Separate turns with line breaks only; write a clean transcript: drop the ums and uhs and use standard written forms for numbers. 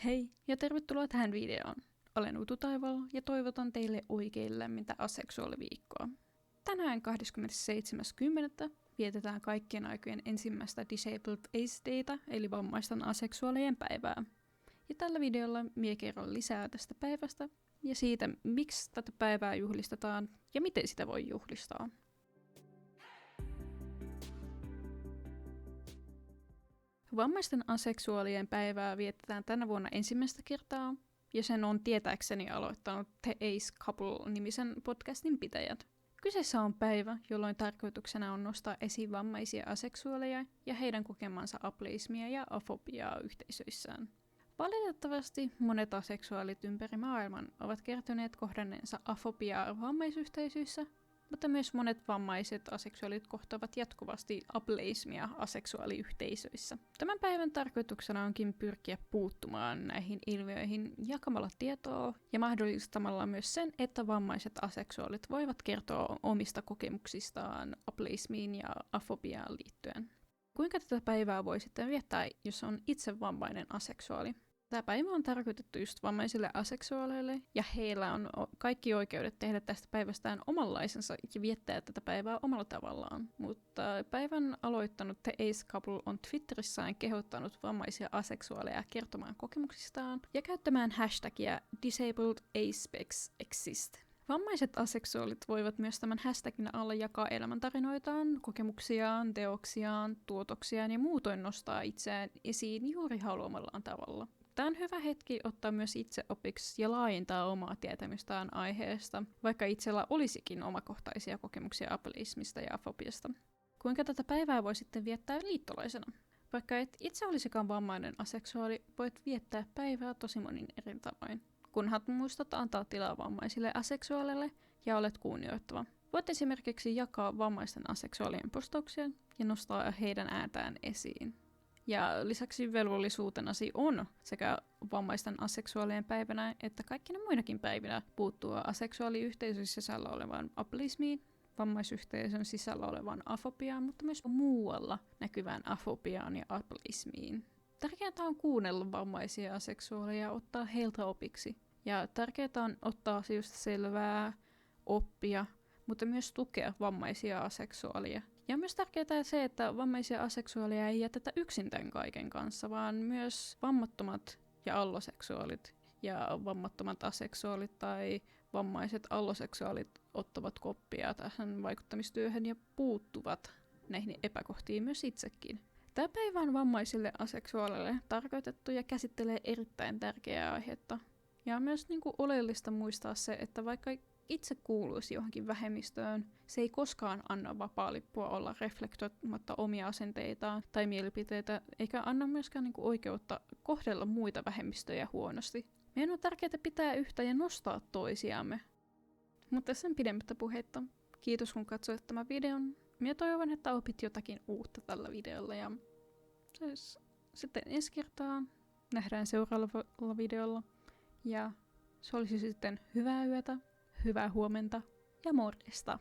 Hei ja tervetuloa tähän videoon. Olen Utu Taival ja toivotan teille oikein lämmintä aseksuaaliviikkoa. Tänään 27.10. vietetään kaikkien aikojen ensimmäistä Disabled Ace Dayta, eli vammaisten aseksuaalien päivää. Ja tällä videolla mie kerron lisää tästä päivästä ja siitä, miksi tätä päivää juhlistetaan ja miten sitä voi juhlistaa. Vammaisten aseksuaalien päivää vietetään tänä vuonna ensimmäistä kertaa, ja sen on tietääkseni aloittanut The Ace Couple-nimisen podcastin pitäjät. Kyseessä on päivä, jolloin tarkoituksena on nostaa esiin vammaisia aseksuaaleja ja heidän kokemansa ableismia ja afobiaa yhteisöissään. Valitettavasti monet aseksuaalit ympäri maailman ovat kertoneet kohdanneensa afobiaa vammaisyhteisöissä, mutta myös monet vammaiset aseksuaalit kohtaavat jatkuvasti ableismia aseksuaaliyhteisöissä. Tämän päivän tarkoituksena onkin pyrkiä puuttumaan näihin ilmiöihin jakamalla tietoa ja mahdollistamalla myös sen, että vammaiset aseksuaalit voivat kertoa omista kokemuksistaan ableismiin ja afobiaan liittyen. Kuinka tätä päivää voi sitten viettää, jos on itse vammainen aseksuaali? Tämä päivä on tarkoitettu just vammaisille aseksuaaleille, ja heillä on kaikki oikeudet tehdä tästä päivästään omanlaisensa ja viettää tätä päivää omalla tavallaan. Mutta päivän aloittanut The Ace Couple on Twitterissään kehottanut vammaisia aseksuaaleja kertomaan kokemuksistaan ja käyttämään hashtagia DisabledAspecsExist. Vammaiset aseksuaalit voivat myös tämän hashtagin alla jakaa elämäntarinoitaan, kokemuksiaan, teoksiaan, tuotoksiaan ja muutoin nostaa itseään esiin juuri haluamallaan tavalla. Tämä on hyvä hetki ottaa myös itse opiksi ja laajentaa omaa tietämystään aiheesta, vaikka itsellä olisikin omakohtaisia kokemuksia ableismista ja afobiasta. Kuinka tätä päivää voi sitten viettää liittolaisena? Vaikka et itse olisikaan vammainen aseksuaali, voit viettää päivää tosi monin eri tavoin. Kunhan muistat antaa tilaa vammaisille aseksuaaleille ja olet kunnioittava. Voit esimerkiksi jakaa vammaisten aseksuaalien postauksia ja nostaa heidän ääntään esiin. Ja lisäksi velvollisuutenasi on sekä vammaisten aseksuaalien päivänä että kaikkina muinakin päivinä puuttua aseksuaaliyhteisön sisällä olevaan ableismiin, vammaisyhteisön sisällä olevaan afobiaan, mutta myös muualla näkyvään afobiaan ja ableismiin. Tärkeää on kuunnella vammaisia aseksuaaleja ja ottaa heiltä opiksi. Ja tärkeää on ottaa asioista selvää, oppia, mutta myös tukea vammaisia aseksuaaleja. Ja on myös tärkeää se, että vammaisia aseksuaaleja ei jätetä yksin tämän kaiken kanssa, vaan myös vammattomat ja alloseksuaalit ja vammattomat aseksuaalit tai vammaiset alloseksuaalit ottavat koppia tähän vaikuttamistyöhön ja puuttuvat näihin epäkohtiin myös itsekin. Tämä päivä on vammaisille aseksuaaleille tarkoitettu ja käsittelee erittäin tärkeää aihetta. Ja on myös oleellista muistaa se, että vaikka itse kuuluisi johonkin vähemmistöön, se ei koskaan anna vapaa-lippua olla reflektoimatta omia asenteitaan tai mielipiteitä, eikä anna myöskään oikeutta kohdella muita vähemmistöjä huonosti. Meidän on tärkeää pitää yhtä ja nostaa toisiamme. Mutta sen pidemmittä puheitta, kiitos kun katsoit tämän videon. Minä toivon, että opit jotakin uutta tällä videolla ja sitten ensi kertaa nähdään seuraavalla videolla. Ja se olisi sitten hyvää yötä, hyvää huomenta ja morjesta!